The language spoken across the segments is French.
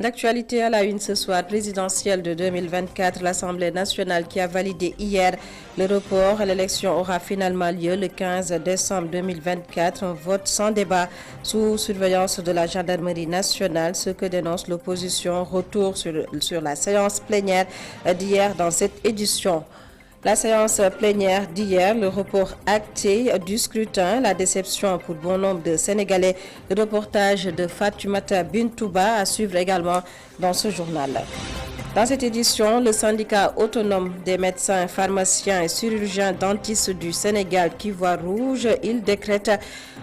L'actualité à la une ce soir, présidentielle de 2024, l'Assemblée nationale qui a validé hier le report à l'élection aura finalement lieu le 15 décembre 2024. Un vote sans débat sous surveillance de la gendarmerie nationale, ce que dénonce l'opposition. Retour sur la séance plénière d'hier dans cette édition. La séance plénière d'hier, le report acté du scrutin, la déception pour bon nombre de Sénégalais, le reportage de Fatoumata Bintouba à suivre également dans ce journal. Dans cette édition, le syndicat autonome des médecins, pharmaciens et chirurgiens dentistes du Sénégal qui voit rouge, il décrète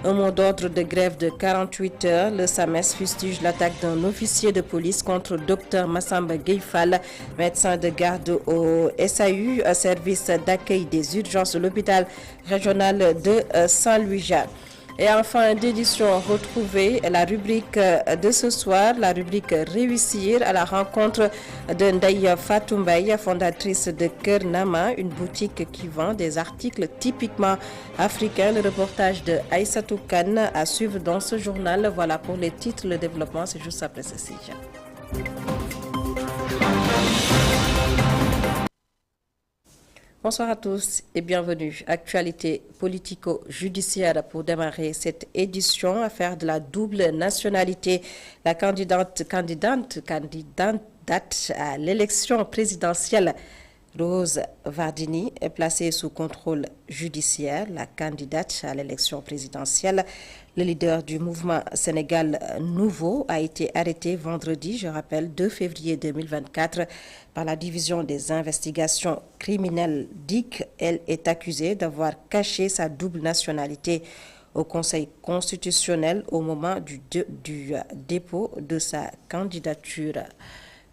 un mot d'ordre de grève de 48 heures. Le SAMES fustige l'attaque d'un officier de police contre Dr Massamba Gueye-Fall, médecin de garde au SAU, service d'accueil des urgences de l'hôpital régional de Saint-Louis-Jacques. Et enfin, d'édition retrouvée, la rubrique de ce soir, la rubrique Réussir à la rencontre de Ndaye Fatoumbaye, fondatrice de Kernama, une boutique qui vend des articles typiquement africains. Le reportage de Aïssatou Kane à suivre dans ce journal. Voilà pour les titres, le développement, c'est juste après ceci. Bonsoir à tous et bienvenue. Actualité politico-judiciaire pour démarrer cette édition. Affaire de la double nationalité. La candidate à l'élection présidentielle, Rose Wardini, est placée sous contrôle judiciaire. La candidate à l'élection présidentielle, le leader du mouvement Sénégal Nouveau, a été arrêté vendredi, je rappelle, 2 février 2024, par la division des investigations criminelles DIC. Elle est accusée d'avoir caché sa double nationalité au Conseil constitutionnel au moment du dépôt de sa candidature.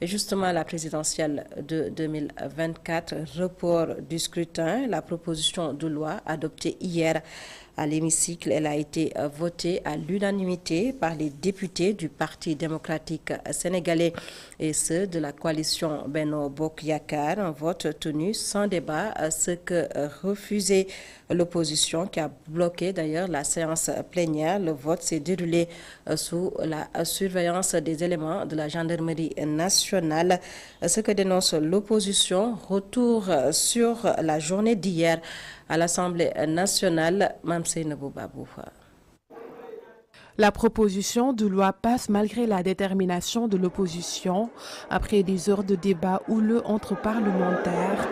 Et justement, la présidentielle de 2024, report du scrutin, la proposition de loi adoptée hier à l'hémicycle, elle a été votée à l'unanimité par les députés du Parti démocratique sénégalais et ceux de la coalition Benno Bokk Yakaar. Un vote tenu sans débat, ce que refusait l'opposition qui a bloqué d'ailleurs la séance plénière. Le vote s'est déroulé sous la surveillance des éléments de la gendarmerie nationale. Ce que dénonce l'opposition, retour sur la journée d'hier à l'Assemblée nationale. Mamseyna Babou. La proposition de loi passe malgré la détermination de l'opposition après des heures de débat houleux entre parlementaires.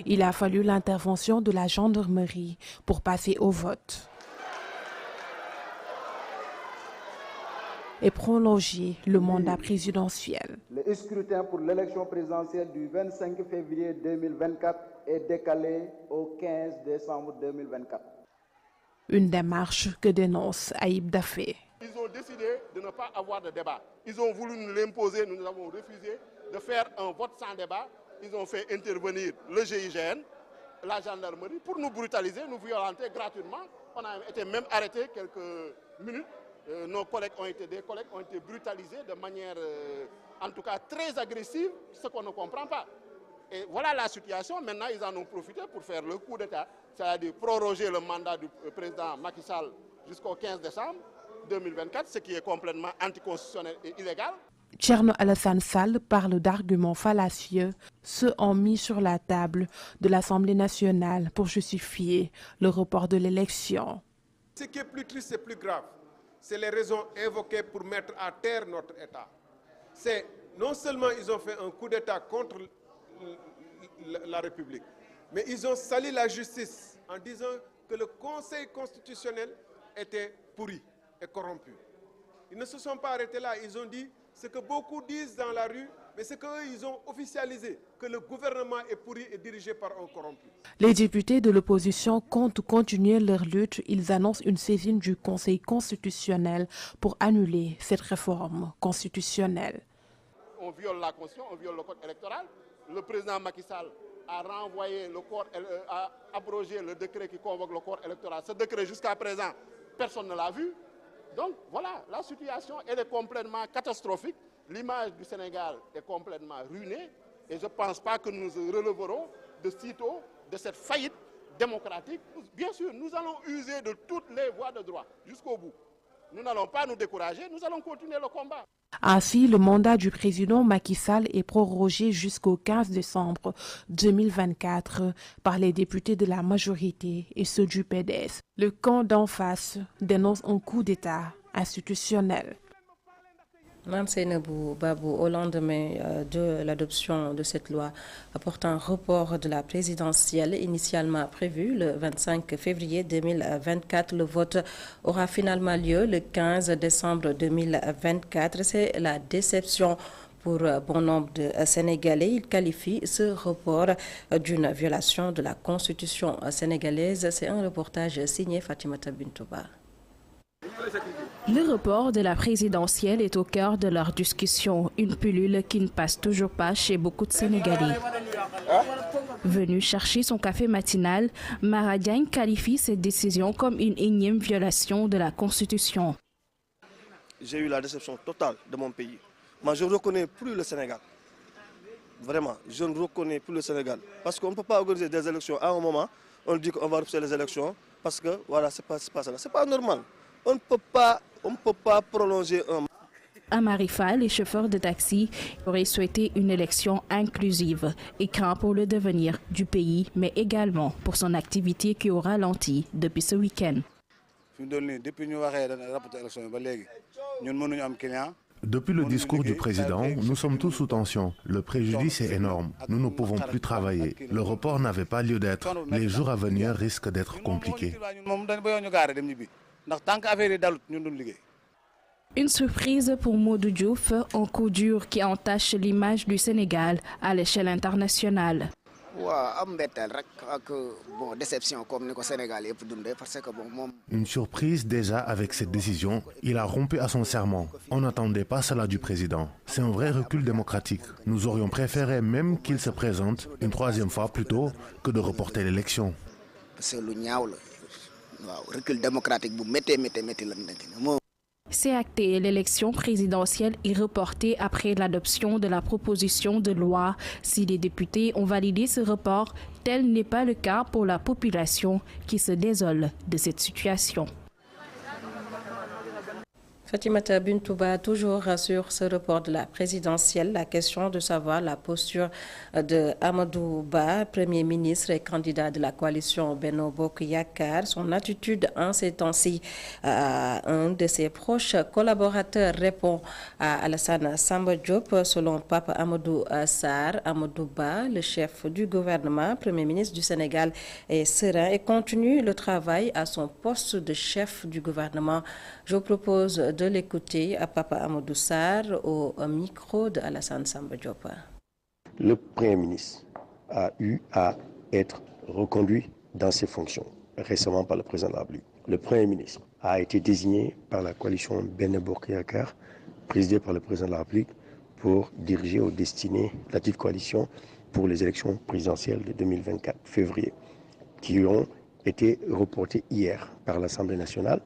Il a fallu l'intervention de la gendarmerie pour passer au vote et prolonger le mandat présidentiel. Le scrutin pour l'élection présidentielle du 25 février 2024 est décalé au 15 décembre 2024. Une démarche que dénonce Aïb Dafé. Ils ont décidé de ne pas avoir de débat. Ils ont voulu nous l'imposer, nous avons refusé de faire un vote sans débat. Ils ont fait intervenir le GIGN, la gendarmerie, pour nous brutaliser, nous violenter gratuitement. On a été même arrêtés quelques minutes. Des collègues ont été brutalisés de manière, en tout cas, très agressive, ce qu'on ne comprend pas. Et voilà la situation. Maintenant, ils en ont profité pour faire le coup d'État, c'est-à-dire proroger le mandat du président Macky Sall jusqu'au 15 décembre 2024, ce qui est complètement anticonstitutionnel et illégal. Thierno Alassane Sall parle d'arguments fallacieux, ceux ont mis sur la table de l'Assemblée nationale pour justifier le report de l'élection. Ce qui est plus triste et plus grave, c'est les raisons invoquées pour mettre à terre notre État. C'est non seulement ils ont fait un coup d'État contre la République, mais ils ont sali la justice en disant que le Conseil constitutionnel était pourri et corrompu. Ils ne se sont pas arrêtés là, ils ont dit ce que beaucoup disent dans la rue, mais c'est qu'eux, ils ont officialisé que le gouvernement est pourri et dirigé par un corrompu. Les députés de l'opposition comptent continuer leur lutte. Ils annoncent une saisine du Conseil constitutionnel pour annuler cette réforme constitutionnelle. On viole la Constitution, on viole le code électoral. Le président Macky Sall a renvoyé le corps, a abrogé le décret qui convoque le corps électoral. Ce décret, jusqu'à présent, personne ne l'a vu. Donc voilà, la situation elle est complètement catastrophique. L'image du Sénégal est complètement ruinée et je ne pense pas que nous releverons de sitôt de cette faillite démocratique. Bien sûr, nous allons user de toutes les voies de droit jusqu'au bout. Nous n'allons pas nous décourager, nous allons continuer le combat. Ainsi, le mandat du président Macky Sall est prorogé jusqu'au 15 décembre 2024 par les députés de la majorité et ceux du PDS. Le camp d'en face dénonce un coup d'État institutionnel. Mme Seynabou Babou, au lendemain de l'adoption de cette loi apportant un report de la présidentielle initialement prévu le 25 février 2024, le vote aura finalement lieu le 15 décembre 2024. C'est la déception pour bon nombre de Sénégalais. Ils qualifient ce report d'une violation de la Constitution sénégalaise. C'est un reportage signé Fatimata Bintouba. Le report de la présidentielle est au cœur de leur discussion, une pilule qui ne passe toujours pas chez beaucoup de Sénégalais. Venu chercher son café matinal, Mara Diagne qualifie cette décision comme une énième violation de la Constitution. J'ai eu la déception totale de mon pays. Moi, je ne reconnais plus le Sénégal. Vraiment, je ne reconnais plus le Sénégal. Parce qu'on ne peut pas organiser des élections à un moment, on dit qu'on va repousser les élections, parce que voilà, c'est pas ça. C'est pas normal. On ne peut pas prolonger un... Amari Fall, les chauffeurs de taxi, auraient souhaité une élection inclusive et craint pour le devenir du pays, mais également pour son activité qui aura ralenti depuis ce week-end. Depuis le discours du président, nous sommes tous sous tension. Le préjudice est énorme. Nous ne pouvons plus travailler. Le report n'avait pas lieu d'être. Les jours à venir risquent d'être compliqués. Une surprise pour Modou Diouf, un coup dur qui entache l'image du Sénégal à l'échelle internationale. Une surprise déjà avec cette décision. Il a rompu à son serment. On n'attendait pas cela du président. C'est un vrai recul démocratique. Nous aurions préféré même qu'il se présente une troisième fois plutôt que de reporter l'élection. C'est acté, l'élection présidentielle est reportée après l'adoption de la proposition de loi. Si les députés ont validé ce report, tel n'est pas le cas pour la population qui se désole de cette situation. Fatimata Bintouba, toujours sur ce report de la présidentielle, la question de savoir la posture de Amadou Ba, Premier ministre et candidat de la coalition Benno Bokk Yakaar, son attitude en ces temps-ci. Un de ses proches collaborateurs répond à Alassane Samba Diop. Selon Pape Amadou Sarr, Amadou Ba, le chef du gouvernement, Premier ministre du Sénégal, est serein et continue le travail à son poste de chef du gouvernement. Je vous propose de l'écouter à Papa Amadou Sarr au micro de Alassane Samba Diop. Le Premier ministre a eu à être reconduit dans ses fonctions récemment par le président de la République. Le Premier ministre a été désigné par la coalition Benno Bokk Yakaar, présidée par le président de la République, pour diriger aux destinées de la petite coalition pour les élections présidentielles de 2024, février, qui ont été reportées hier par l'Assemblée nationale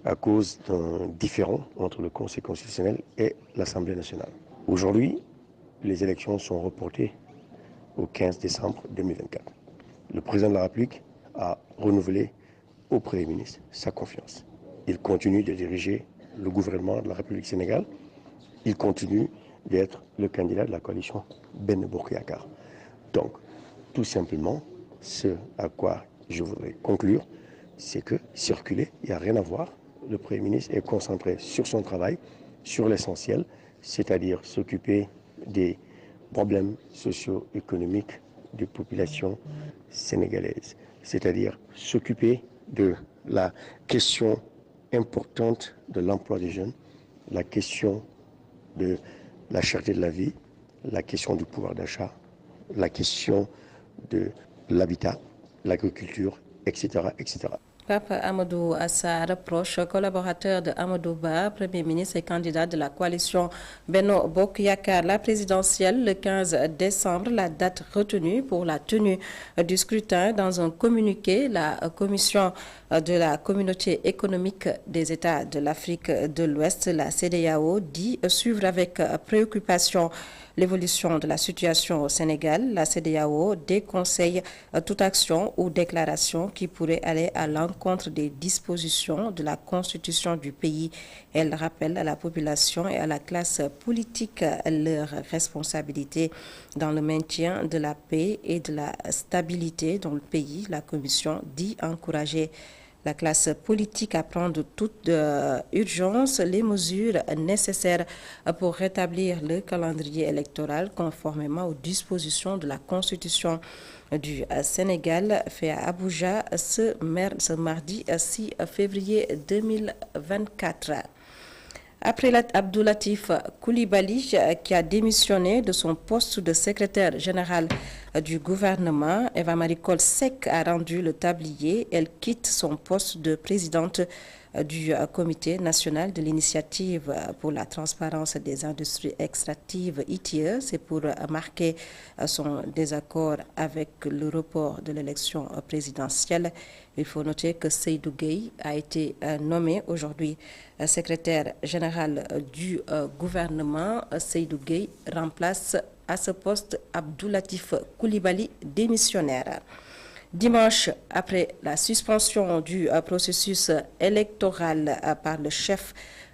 à cause d'un différend entre le Conseil constitutionnel et l'Assemblée nationale. Aujourd'hui, les élections sont reportées au 15 décembre 2024. Le président de la République a renouvelé au Premier ministre sa confiance. Il continue de diriger le gouvernement de la République du Sénégal. Il continue d'être le candidat de la coalition Benno Bokk Yakaar. Donc, tout simplement, ce à quoi je voudrais conclure, c'est que circuler, il n'y a rien à voir. Le Premier ministre est concentré sur son travail, sur l'essentiel, c'est-à-dire s'occuper des problèmes socio-économiques des populations sénégalaises, c'est-à-dire s'occuper de la question importante de l'emploi des jeunes, la question de la cherté de la vie, la question du pouvoir d'achat, la question de l'habitat, l'agriculture, etc., etc. Pape Amadou Sarr, proche collaborateur de Amadou Ba, Premier ministre et candidat de la coalition Benno Bokk Yakaar. La présidentielle le 15 décembre, la date retenue pour la tenue du scrutin. Dans un communiqué, la commission de la communauté économique des États de l'Afrique de l'Ouest, la CEDEAO, dit suivre avec préoccupation l'évolution de la situation au Sénégal. La CEDEAO déconseille toute action ou déclaration qui pourrait aller à l'encontre l'encontre des dispositions de la Constitution du pays. Elle rappelle à la population et à la classe politique leurs responsabilités dans le maintien de la paix et de la stabilité dans le pays. La Commission dit encourager la classe politique à prendre toute urgence les mesures nécessaires pour rétablir le calendrier électoral conformément aux dispositions de la Constitution du Sénégal, fait à Abuja ce mardi 6 février 2024. Après Abdoulatif Coulibaly, qui a démissionné de son poste de secrétaire général du gouvernement, Eva Marie Coll Seck a rendu le tablier. Elle quitte son poste de présidente du Comité national de l'initiative pour la transparence des industries extractives ITIE. C'est pour marquer son désaccord avec le report de l'élection présidentielle. Il faut noter que Seydou Gueye a été nommé aujourd'hui secrétaire général du gouvernement. Seydou Gueye remplace à ce poste Abdoulatif Coulibaly, démissionnaire. Dimanche, après la suspension du processus électoral par le chef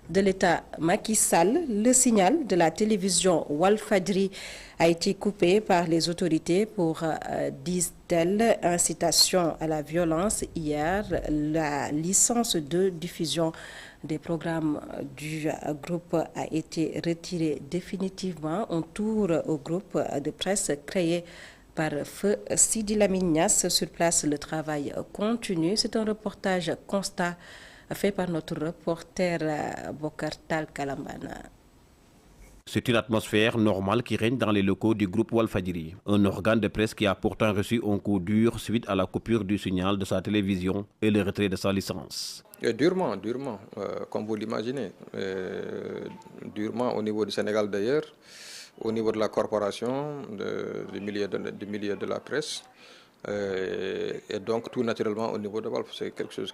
de l'État Macky Sall, le signal de la télévision Walfadjri a été coupé par les autorités pour, disent-elles, incitation à la violence. Hier, la licence de diffusion des programmes du groupe a été retirée définitivement. On tourne au groupe de presse créé par feu Sidi Lamine Niasse. Sur place, le travail continue. C'est un reportage constat fait par notre reporter Bokartal Kalambana. C'est une atmosphère normale qui règne dans les locaux du groupe Walfadjri, un organe de presse qui a pourtant reçu un coup dur suite à la coupure du signal de sa télévision et le retrait de sa licence. Durement, comme vous l'imaginez. Durement au niveau du Sénégal d'ailleurs, au niveau de la corporation, du milieu de la presse. Et donc tout naturellement au niveau de Walf, c'est quelque chose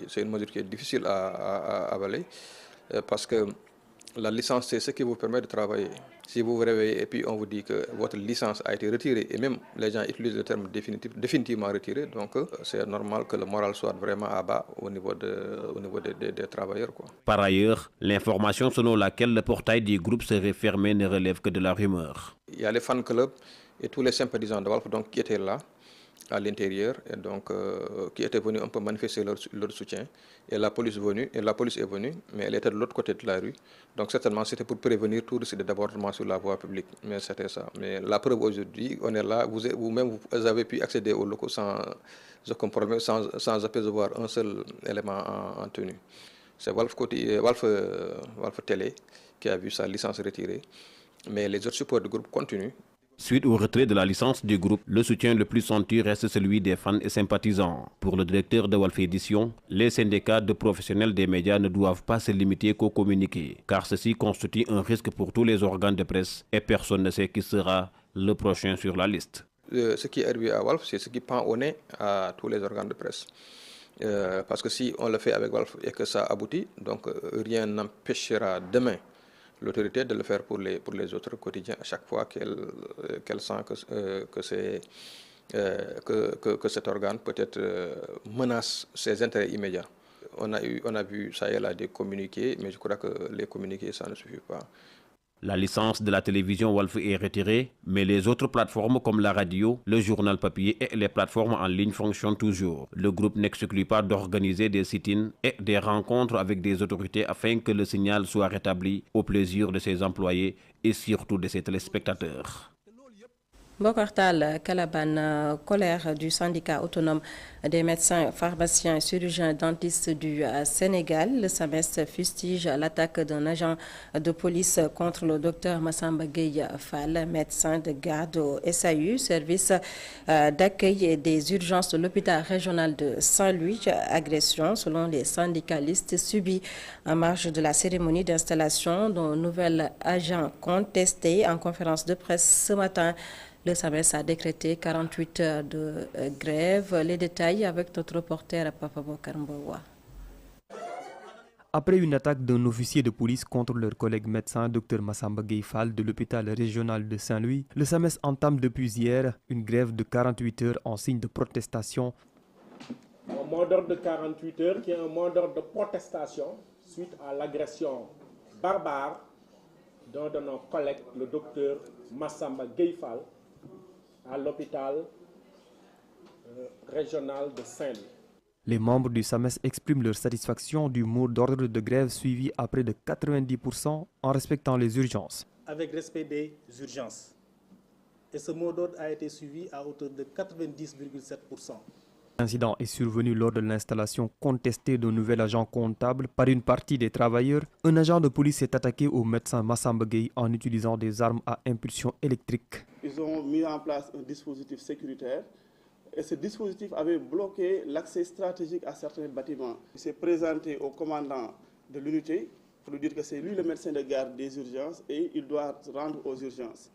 c'est une mesure qui est difficile à avaler parce que la licence, c'est ce qui vous permet de travailler. Si vous vous réveillez et puis on vous dit que votre licence a été retirée, et même les gens utilisent le terme définitivement retiré, donc c'est normal que le moral soit vraiment à bas au niveau des travailleurs, quoi. Par ailleurs, l'information selon laquelle le portail du groupe serait fermé ne relève que de la rumeur. Il y a les fan clubs et tous les sympathisants de Walf donc, qui étaient là à l'intérieur et donc qui étaient venus un peu manifester leur soutien, et la police est venue, mais elle était de l'autre côté de la rue, donc certainement c'était pour prévenir tout risque de débordement sur la voie publique, mais c'était ça. Mais la preuve aujourd'hui, on est là, vous-même vous avez pu accéder aux locaux sans aucun problème, sans apercevoir un seul élément en tenue. C'est Walf Télé qui a vu sa licence retirée, mais les autres supports du groupe continuent. Suite au retrait de la licence du groupe, le soutien le plus senti reste celui des fans et sympathisants. Pour le directeur de Walf Édition, les syndicats de professionnels des médias ne doivent pas se limiter qu'aux communiqués, car ceci constitue un risque pour tous les organes de presse et personne ne sait qui sera le prochain sur la liste. Ce qui est arrivé à Walf, c'est ce qui pend au nez à tous les organes de presse. Parce que si on le fait avec Walf et que ça aboutit, donc rien n'empêchera demain l'autorité de le faire pour les autres quotidiens à chaque fois qu'elle sent que cet organe peut-être menace ses intérêts immédiats. On a vu ça et là des communiqués, mais je crois que les communiqués ça ne suffit pas. La licence de la télévision Walf est retirée, mais les autres plateformes comme la radio, le journal papier et les plateformes en ligne fonctionnent toujours. Le groupe n'exclut pas d'organiser des sit-ins et des rencontres avec des autorités afin que le signal soit rétabli au plaisir de ses employés et surtout de ses téléspectateurs. Bokartal Kalaban, colère du syndicat autonome des médecins, pharmaciens et chirurgiens dentistes du Sénégal. Le SAMES fustige l'attaque d'un agent de police contre le docteur Massamba Gueye Fall, médecin de garde au SAU, service d'accueil et des urgences de l'hôpital régional de Saint-Louis. Agression, selon les syndicalistes, subie en marge de la cérémonie d'installation d'un nouvel agent contesté. En conférence de presse ce matin, le SAMES a décrété 48 heures de grève. Les détails avec notre reporter Papa Bokar Mbowa. Après une attaque d'un officier de police contre leur collègue médecin Dr Massamba Gueye Fall de l'hôpital régional de Saint-Louis, le SAMES entame depuis hier une grève de 48 heures en signe de protestation. un mot d'ordre de 48 heures qui est un mot d'ordre de protestation suite à l'agression barbare d'un de nos collègues, le docteur Massamba Gueye Fall, à l'hôpital régional de Saint-Louis. Les membres du SAMES expriment leur satisfaction du mot d'ordre de grève suivi à près de 90% en respectant les urgences. Avec respect des urgences. Et ce mot d'ordre a été suivi à hauteur de 90,7%. L'incident est survenu lors de l'installation contestée d'un nouvel agent comptable par une partie des travailleurs. Un agent de police s'est attaqué au médecin Massamba Gueye en utilisant des armes à impulsion électrique. Ils ont mis en place un dispositif sécuritaire et ce dispositif avait bloqué l'accès stratégique à certains bâtiments. Il s'est présenté au commandant de l'unité pour lui dire que c'est lui le médecin de garde des urgences et il doit se rendre aux urgences.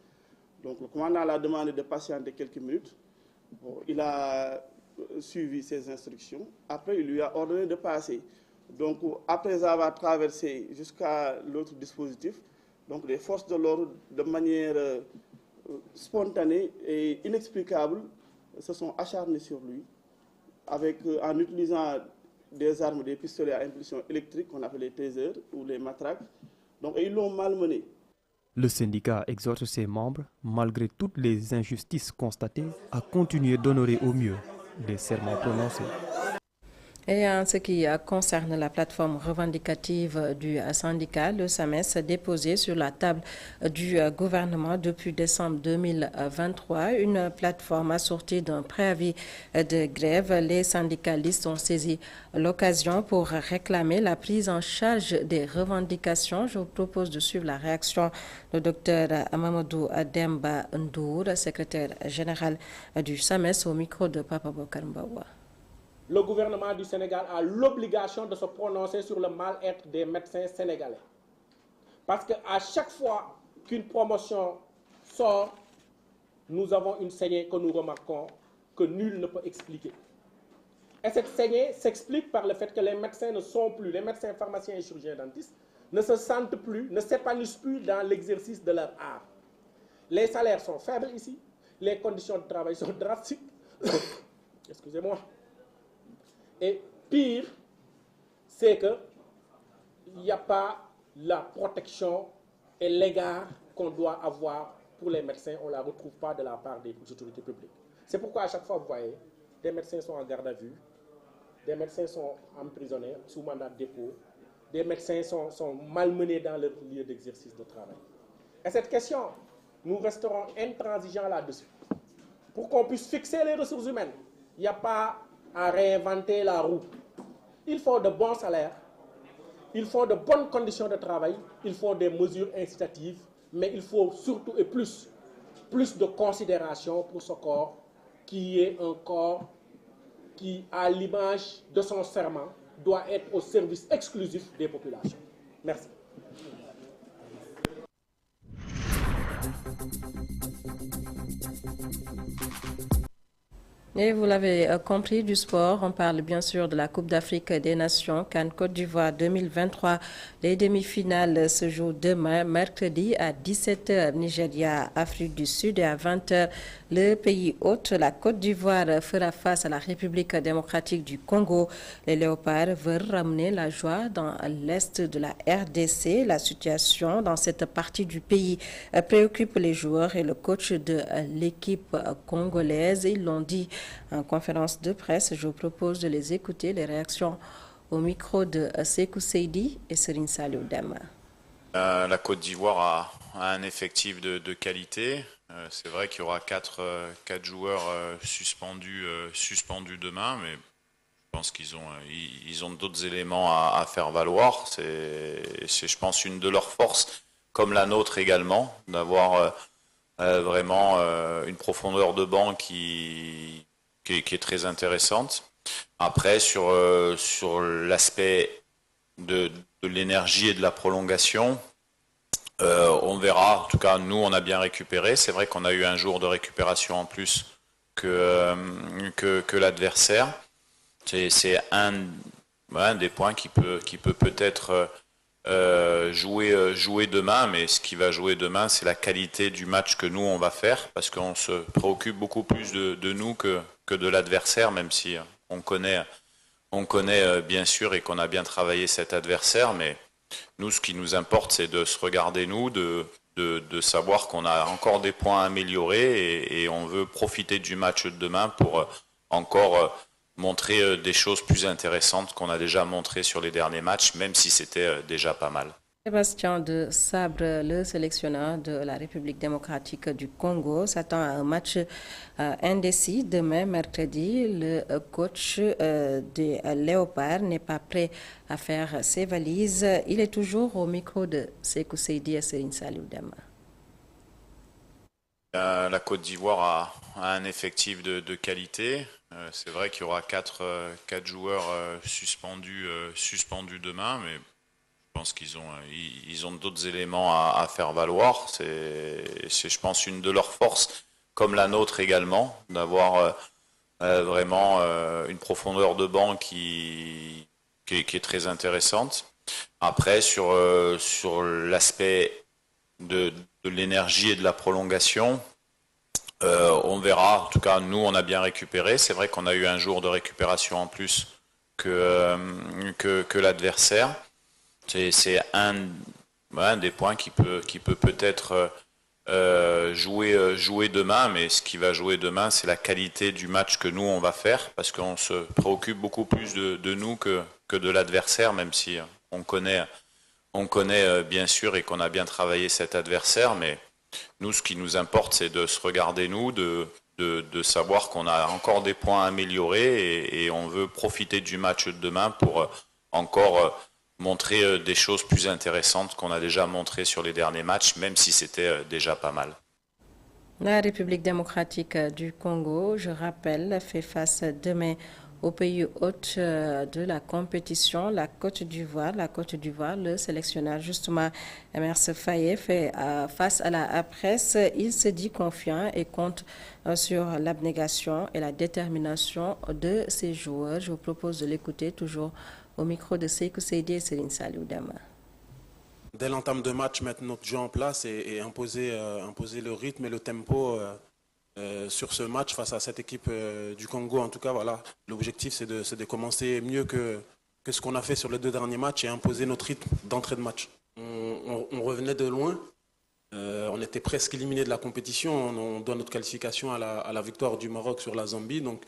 Donc le commandant l'a demandé de patienter quelques minutes. Bon, il a suivi ses instructions. Après, il lui a ordonné de passer. Donc, après avoir traversé jusqu'à l'autre dispositif, donc les forces de l'ordre, de manière spontanée et inexplicable, se sont acharnées sur lui, en utilisant des armes, des pistolets à impulsion électrique qu'on appelle les tasers ou les matraques. Donc, ils l'ont malmené. Le syndicat exhorte ses membres, malgré toutes les injustices constatées, à continuer d'honorer au mieux des serments prononcés. Et en ce qui concerne la plateforme revendicative du syndicat, le SAMES a déposé sur la table du gouvernement depuis décembre 2023 une plateforme assortie d'un préavis de grève. Les syndicalistes ont saisi l'occasion pour réclamer la prise en charge des revendications. Je vous propose de suivre la réaction du docteur Mamadou Demba Ndour, secrétaire général du SAMES, au micro de Papa Bokar Mbawa. Le gouvernement du Sénégal a l'obligation de se prononcer sur le mal-être des médecins sénégalais. Parce qu'à chaque fois qu'une promotion sort, nous avons une saignée que nous remarquons que nul ne peut expliquer. Et cette saignée s'explique par le fait que les médecins ne sont plus, les médecins pharmaciens et chirurgiens dentistes ne se sentent plus, ne s'épanouissent plus dans l'exercice de leur art. Les salaires sont faibles ici, les conditions de travail sont drastiques. Excusez-moi. Et pire, c'est qu'il n'y a pas la protection et l'égard qu'on doit avoir pour les médecins. On ne la retrouve pas de la part des autorités publiques. C'est pourquoi à chaque fois, vous voyez, des médecins sont en garde à vue, des médecins sont emprisonnés sous mandat de dépôt, des médecins sont malmenés dans leur lieu d'exercice de travail. Et cette question, nous resterons intransigeants là-dessus. Pour qu'on puisse fixer les ressources humaines, il n'y a pas à réinventer la roue. Il faut de bons salaires, il faut de bonnes conditions de travail, il faut des mesures incitatives, mais il faut surtout et plus de considération pour ce corps qui est un corps qui, à l'image de son serment, doit être au service exclusif des populations. Merci. Et vous l'avez compris, du sport, on parle bien sûr de la Coupe d'Afrique des Nations, CAN Côte d'Ivoire 2023. Les demi-finales se jouent demain, mercredi à 17h, Nigeria, Afrique du Sud, et à 20h, le pays hôte, la Côte d'Ivoire, fera face à la République démocratique du Congo. Les Léopards veulent ramener la joie dans l'est de la RDC. La situation dans cette partie du pays préoccupe les joueurs et le coach de l'équipe congolaise. Ils l'ont dit en conférence de presse. Je vous propose de les écouter, les réactions au micro de Sekou Seydi et Serine Saliou Dema. La Côte d'Ivoire a un effectif de qualité. C'est vrai qu'il y aura quatre joueurs suspendus demain, mais je pense qu'ils ont d'autres éléments à faire valoir. C'est, je pense, une de leurs forces, comme la nôtre également, d'avoir vraiment une profondeur de banc qui est très intéressante. Après, sur l'aspect de l'énergie et de la prolongation, on verra. En tout cas, nous, on a bien récupéré. C'est vrai qu'on a eu un jour de récupération en plus que l'adversaire. C'est un des points qui peut peut-être jouer demain, mais ce qui va jouer demain, c'est la qualité du match que nous on va faire, parce qu'on se préoccupe beaucoup plus de nous que de l'adversaire, même si on connaît on connaît bien sûr et qu'on a bien travaillé cet adversaire, mais nous, ce qui nous importe, c'est de se regarder, nous, de savoir qu'on a encore des points à améliorer et on veut profiter du match de demain pour encore montrer des choses plus intéressantes qu'on a déjà montrées sur les derniers matchs, même si c'était déjà pas mal. Sébastien de Sabre, le sélectionneur de la République démocratique du Congo, s'attend à un match indécis demain, mercredi. Le coach des Léopards n'est pas prêt à faire ses valises. Il est toujours au micro de Sékou Seydi et Serine Saliou Dema. La Côte d'Ivoire a un effectif de qualité. C'est vrai qu'il y aura quatre joueurs suspendus demain, mais je pense qu'ils ont d'autres éléments à faire valoir. C'est, je pense, une de leurs forces, comme la nôtre également, d'avoir vraiment une profondeur de banc qui est très intéressante. Après, sur l'aspect de l'énergie et de la prolongation, on verra. En tout cas, nous, on a bien récupéré. C'est vrai qu'on a eu un jour de récupération en plus que l'adversaire. C'est un des points qui peut peut-être jouer demain, mais ce qui va jouer demain, c'est la qualité du match que nous, on va faire, parce qu'on se préoccupe beaucoup plus de nous que de l'adversaire, même si on connaît bien sûr et qu'on a bien travaillé cet adversaire, mais nous, ce qui nous importe, c'est de se regarder, nous, de savoir qu'on a encore des points à améliorer et on veut profiter du match de demain pour encore montrer des choses plus intéressantes qu'on a déjà montrées sur les derniers matchs, même si c'était déjà pas mal. La République démocratique du Congo, je rappelle, fait face demain au pays hôte de la compétition, la Côte d'Ivoire. La Côte d'Ivoire, le sélectionneur justement Emerse Faé fait face à la presse. Il se dit confiant et compte sur l'abnégation et la détermination de ses joueurs. Je vous propose de l'écouter toujours au micro de Sékou Seydi et Serine Saliou Dema. Dès l'entame de match, mettre notre jeu en place et imposer le rythme et le tempo sur ce match face à cette équipe du Congo. En tout cas, voilà, l'objectif c'est de commencer mieux que ce qu'on a fait sur les 2 derniers matchs et imposer notre rythme d'entrée de match. On revenait de loin, on était presque éliminé de la compétition, on doit notre qualification à la victoire du Maroc sur la Zambie. Donc,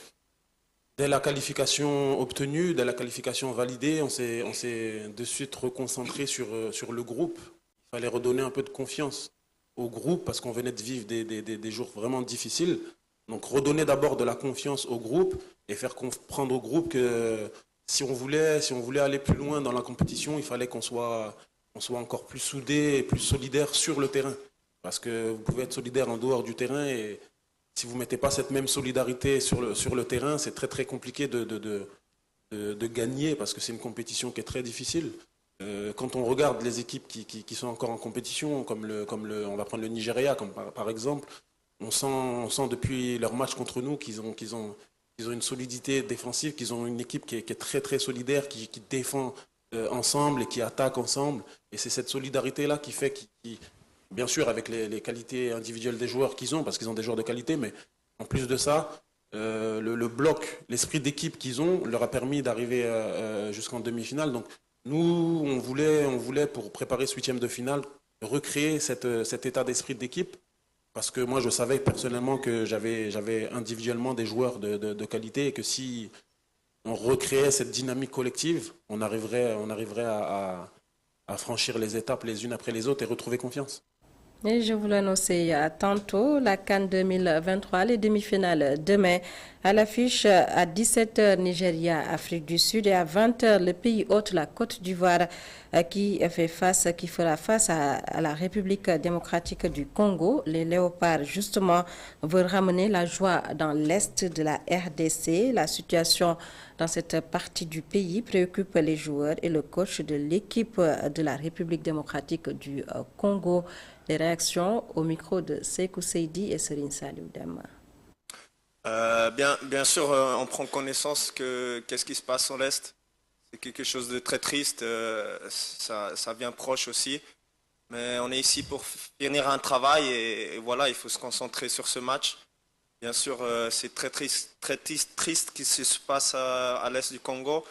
dès la qualification obtenue, dès la qualification validée, on s'est de suite reconcentré sur le groupe. Il fallait redonner un peu de confiance au groupe parce qu'on venait de vivre des jours vraiment difficiles. Donc redonner d'abord de la confiance au groupe et faire comprendre au groupe que si on voulait aller plus loin dans la compétition, il fallait qu'on soit encore plus soudés et plus solidaires sur le terrain. Parce que vous pouvez être solidaire en dehors du terrain et si vous ne mettez pas cette même solidarité sur le terrain, c'est très très compliqué de gagner parce que c'est une compétition qui est très difficile. Quand on regarde les équipes qui sont encore en compétition, on va prendre le Nigeria comme par exemple, on sent depuis leur match contre nous qu'ils ont une solidité défensive, qu'ils ont une équipe qui est très très solidaire, qui défend ensemble et qui attaque ensemble. Et c'est cette solidarité-là qui fait bien sûr avec les qualités individuelles des joueurs qu'ils ont, parce qu'ils ont des joueurs de qualité, mais en plus de ça, le bloc, l'esprit d'équipe qu'ils ont leur a permis d'arriver jusqu'en demi-finale. Donc nous, on voulait pour préparer ce 8e de finale, recréer cet état d'esprit d'équipe, parce que moi je savais personnellement que j'avais individuellement des joueurs de qualité et que si on recréait cette dynamique collective, on arriverait à franchir les étapes les unes après les autres et retrouver confiance. Et je vous l'annonçais tantôt, la CAN 2023, les demi-finales demain à l'affiche à 17h Nigeria, Afrique du Sud et à 20h le pays hôte, la Côte d'Ivoire qui fera face à la République démocratique du Congo. Les Léopards justement veulent ramener la joie dans l'est de la RDC. La situation dans cette partie du pays préoccupe les joueurs et le coach de l'équipe de la République démocratique du Congo. Les réactions au micro de Sékou Seydi et Serine Saliou Dema. Bien sûr, on prend connaissance qu'est-ce qui se passe dans l'Est. C'est quelque chose de très triste, ça vient proche aussi. Mais on est ici pour finir un travail et voilà, il faut se concentrer sur ce match Bien sûr, c'est très triste ce qui se passe à l'est du Congo.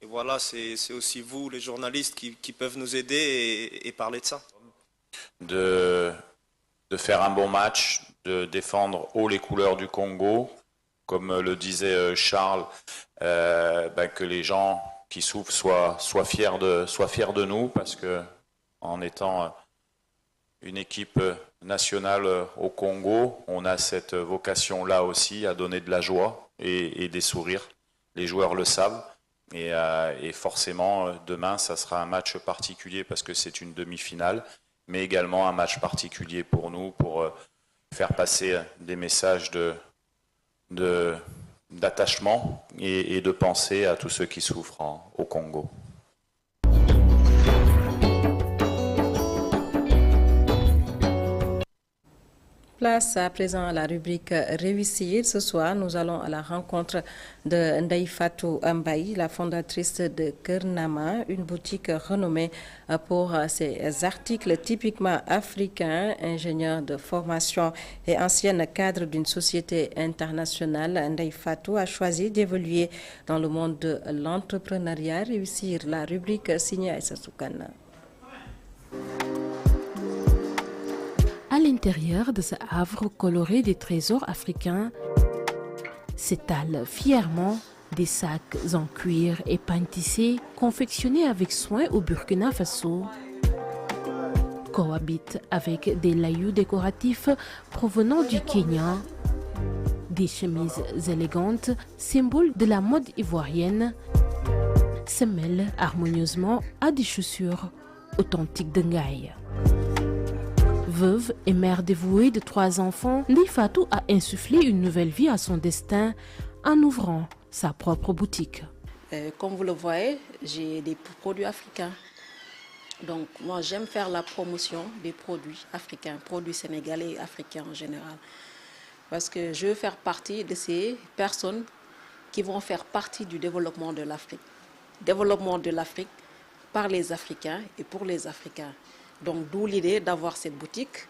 Et voilà, c'est aussi vous, les journalistes, qui peuvent nous aider et parler de ça. De faire un bon match, de défendre haut les couleurs du Congo, comme le disait Charles, que les gens qui souffrent soient fiers de nous, parce que en étant une équipe nationale au Congo, on a cette vocation-là aussi à donner de la joie et des sourires. Les joueurs le savent. Et forcément, demain, ça sera un match particulier parce que c'est une demi-finale, mais également un match particulier pour nous, pour faire passer des messages d'attachement et de pensée à tous ceux qui souffrent au Congo. Place à présent à la rubrique Réussir. Ce soir, nous allons à la rencontre de Ndeye Fatou Mbaye, la fondatrice de Kernama, une boutique renommée pour ses articles typiquement africains. Ingénieure de formation et ancienne cadre d'une société internationale, Ndeye Fatou a choisi d'évoluer dans le monde de l'entrepreneuriat. Réussir, la rubrique signée Aïssa Soukana. À l'intérieur de ce havre coloré des trésors africains, s'étalent fièrement des sacs en cuir et pain tissé confectionnés avec soin au Burkina Faso, cohabitent avec des layous décoratifs provenant du Kenya, des chemises élégantes, symboles de la mode ivoirienne, se mêlent harmonieusement à des chaussures authentiques de Ngaï. Veuve et mère dévouée de 3 enfants, Ndeye Fatou a insufflé une nouvelle vie à son destin en ouvrant sa propre boutique. Comme vous le voyez, j'ai des produits africains. Donc moi j'aime faire la promotion des produits africains, produits sénégalais et africains en général. Parce que je veux faire partie de ces personnes qui vont faire partie du développement de l'Afrique. Développement de l'Afrique par les Africains et pour les Africains. Donc d'où l'idée d'avoir cette boutique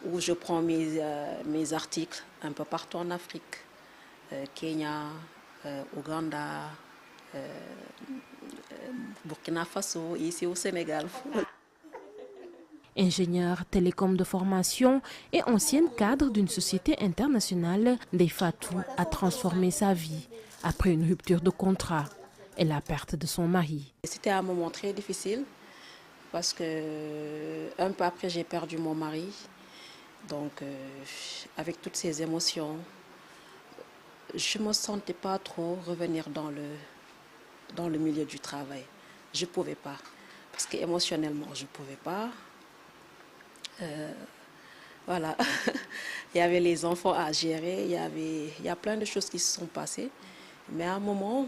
où je prends mes articles un peu partout en Afrique, Kenya, Ouganda, Burkina Faso, ici au Sénégal. Ingénieure télécom de formation et ancienne cadre d'une société internationale, Ndeye Fatou a transformé sa vie après une rupture de contrat et la perte de son mari. C'était un moment très difficile. Parce que un peu après, j'ai perdu mon mari. Donc, avec toutes ces émotions, je ne me sentais pas trop revenir dans le milieu du travail. Je ne pouvais pas. Parce qu'émotionnellement, je ne pouvais pas. Voilà. Il y avait les enfants à gérer. Il y a plein de choses qui se sont passées. Mais à un moment,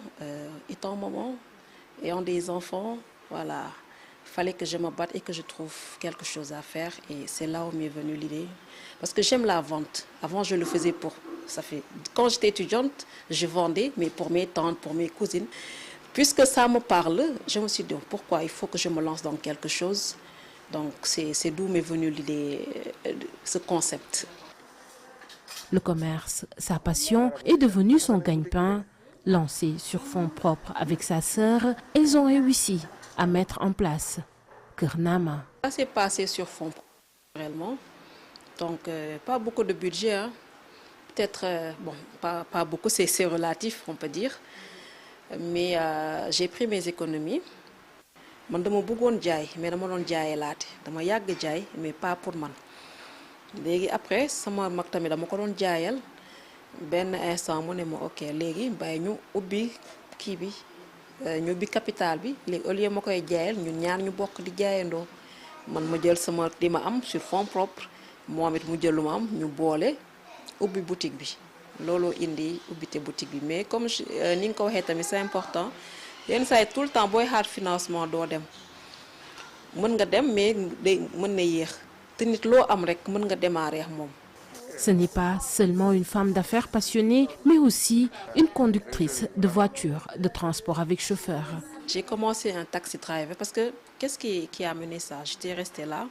ayant des enfants, voilà. Il fallait que je me batte et que je trouve quelque chose à faire. Et c'est là où m'est venue l'idée. Parce que j'aime la vente. Avant, je le faisais quand j'étais étudiante, je vendais, mais pour mes tantes, pour mes cousines. Puisque ça me parle, je me suis dit, pourquoi il faut que je me lance dans quelque chose. Donc, c'est d'où m'est venue l'idée, ce concept. Le commerce, sa passion, est devenu son gagne-pain. Lancé sur fonds propres avec sa sœur, ils ont réussi à mettre en place Kernama. Ça s'est passé sur fonds réellement, donc pas beaucoup de budget, hein. Peut-être, pas beaucoup, c'est relatif on peut dire, mais j'ai pris mes économies. Man dama bëggoon jaay mais dama doon jaayelaate dama yàgg jaay mais pas pour man. Léegi après sama mag tamit dama ko doon jaayal benn instant mu ne ma ok léegi bàyyi ñu ubbi kii bi. ñu ubbi capital bi léegi au lieu ma koy jaayal ñun ñaar ñu bokk di jaayandoo man ma jël sama li ma am sur fonds propres moom it mu jël lu ma am ñu boole ubbi boutique bi looloo indi ubbite boutique bi mais comme ni nga ko waxee tamit c'est important yenn saa yi tout le temps booy xaar financement doo dem mën nga dem mais day mën na yéex te nit loo am rek mën nga démarrer ak moom. Ce n'est pas seulement une femme d'affaires passionnée, mais aussi une conductrice de voiture de transport avec chauffeur. J'ai commencé un taxi driver parce que qu'est-ce qui a amené ça? J'étais restée là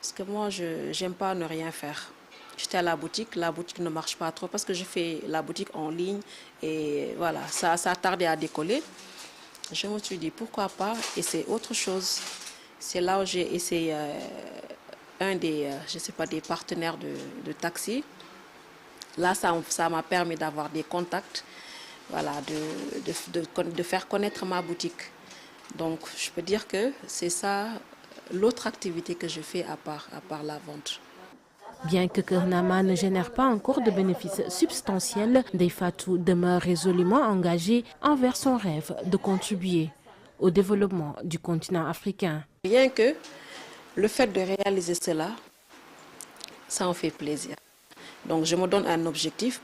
parce que moi, je n'aime pas ne rien faire. J'étais à la boutique ne marche pas trop parce que je fais la boutique en ligne et voilà, ça a tardé à décoller. Je me suis dit pourquoi pas essayer autre chose. C'est là où j'ai essayé un des, je sais pas, des partenaires de taxi. Là, ça m'a permis d'avoir des contacts, voilà, de faire connaître ma boutique. Donc, je peux dire que c'est ça l'autre activité que je fais à part la vente. Bien que Keur Nama ne génère pas encore de bénéfices substantiels, Ndeye Fatou demeure résolument engagée envers son rêve de contribuer au développement du continent africain. Rien que le fait de réaliser cela, ça en fait plaisir. Donc je me donne un objectif.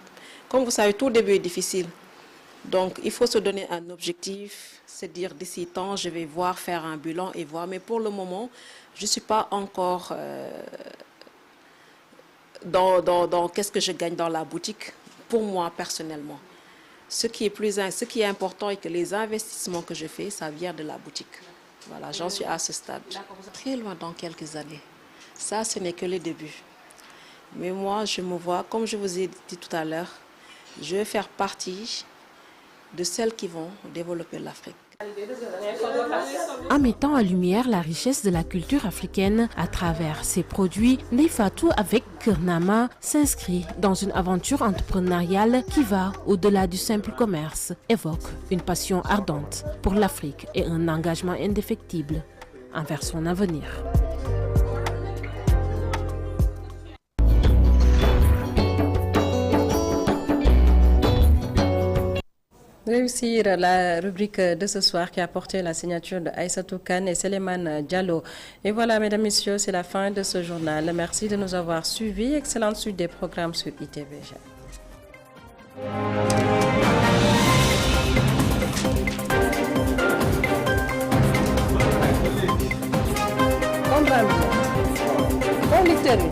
Comme vous savez, tout début est difficile. Donc il faut se donner un objectif, se dire d'ici temps, je vais voir, faire un bilan et voir. Mais pour le moment, je ne suis pas encore dans qu'est-ce que je gagne dans la boutique, pour moi personnellement. Ce qui est important est que les investissements que je fais, ça vient de la boutique. Voilà, j'en suis à ce stade. Très loin dans quelques années. Ça, ce n'est que le début. Mais moi, je me vois, comme je vous ai dit tout à l'heure, je vais faire partie de celles qui vont développer l'Afrique. En mettant en lumière la richesse de la culture africaine à travers ses produits, Ndeye Fatou avec Keur Nama s'inscrit dans une aventure entrepreneuriale qui va au-delà du simple commerce, évoque une passion ardente pour l'Afrique et un engagement indéfectible envers son avenir. Réussir la rubrique de ce soir qui a porté la signature de Aïssatou Kane et Selemane Diallo. Et voilà, mesdames, messieurs, c'est la fin de ce journal. Merci de nous avoir suivis. Excellente suite des programmes sur ITV.